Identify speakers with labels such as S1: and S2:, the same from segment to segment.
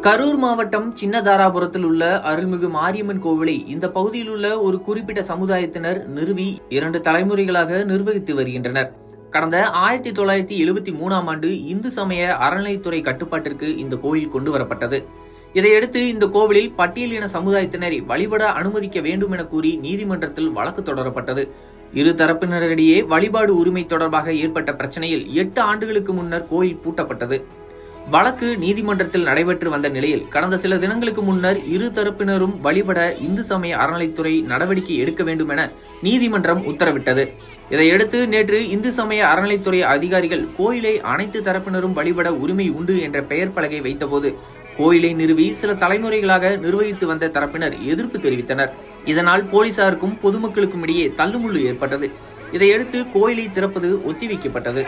S1: கரூர் மாவட்டம் சின்னதாராபுரத்தில் உள்ள அருள்மிகு மாரியம்மன் கோவிலை இந்த பகுதியில் உள்ள ஒரு குறிப்பிட்ட சமுதாயத்தினர் நிறுவி 2 தலைமுறைகளாக நிர்வகித்து வருகின்றனர். கடந்த 1973ஆம் ஆண்டு இந்து சமய அறநிலைத்துறை கட்டுப்பாட்டிற்கு இந்த கோயில் கொண்டு வரப்பட்டது. இதையடுத்து இந்த கோவிலில் பட்டியலின சமுதாயத்தினரை வழிபட அனுமதிக்க வேண்டும் என கூறி நீதிமன்றத்தில் வழக்கு தொடரப்பட்டது. இரு தரப்பினரிடையே வழிபாடு உரிமை தொடர்பாக ஏற்பட்ட பிரச்சனையில் 8 ஆண்டுகளுக்கு முன்னர் கோயில் பூட்டப்பட்டது. வழக்கு நீதிமன்றத்தில் நடைபெற்று வந்த நிலையில் கடந்த சில தினங்களுக்கு முன்னர் இரு தரப்பினரும் வழிபட இந்து சமய அறநிலைத்துறை நடவடிக்கை எடுக்க வேண்டும் என நீதிமன்றம் உத்தரவிட்டது. இதையடுத்து நேற்று இந்து சமய அறநிலைத்துறை அதிகாரிகள் கோயிலை அனைத்து தரப்பினரும் வழிபட உரிமை உண்டு என்ற பெயர் பலகை வைத்தபோது கோயிலை நிறுவி சில தலைமுறைகளாக நிர்வகித்து வந்த தரப்பினர் எதிர்ப்பு தெரிவித்தனர். இதனால் போலீசாருக்கும் பொதுமக்களுக்கும் இடையே தள்ளுமுள்ளு ஏற்பட்டது. இதையடுத்து கோயிலை திறப்பது ஒத்திவைக்கப்பட்டது.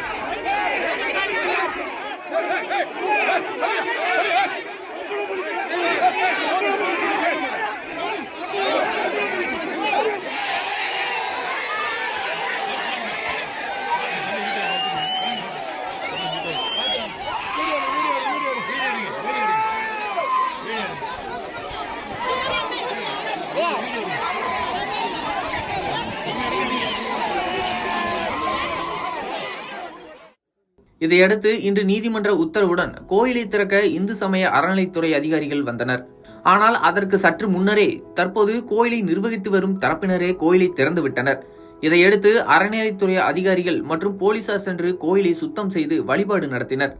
S1: இதையடுத்து இன்று நீதிமன்ற உத்தரவுடன் கோயிலை திறக்க இந்து சமய அறநிலைத்துறை அதிகாரிகள் வந்தனர். ஆனால் அதற்கு சற்று முன்னரே தற்போது கோயிலை நிர்வகித்து வரும் தரப்பினரே கோயிலை திறந்துவிட்டனர். இதையடுத்து அறநிலைத்துறை அதிகாரிகள் மற்றும் போலீசார் சென்று கோயிலை சுத்தம் செய்து வழிபாடு நடத்தினர்.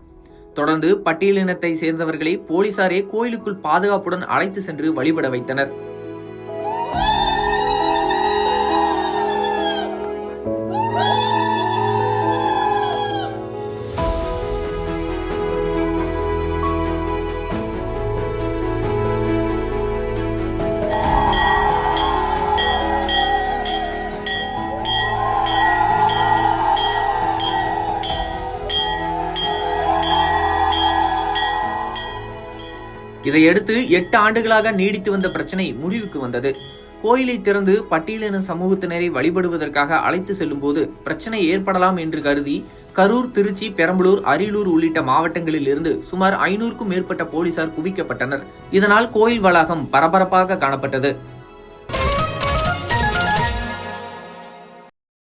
S1: தொடர்ந்து பட்டியலினத்தை சேர்ந்தவர்களை போலீசாரே கோயிலுக்குள் பாதுகாப்புடன் அழைத்து சென்று வழிபட வைத்தனர். இதையடுத்து 8 ஆண்டுகளாக நீடித்து வந்த பிரச்சனை முடிவுக்கு வந்தது. கோயிலை திறந்து பட்டியலின சமூகத்தினரை வழிபடுவதற்காக அழைத்து செல்லும் போது பிரச்சனை ஏற்படலாம் என்று கருதி கரூர், திருச்சி, பெரம்பலூர், அரியலூர் உள்ளிட்ட மாவட்டங்களில் இருந்து சுமார் 500க்கும் மேற்பட்ட போலீசார் குவிக்கப்பட்டனர். இதனால் கோயில் வளாகம் பரபரப்பாக காணப்பட்டது.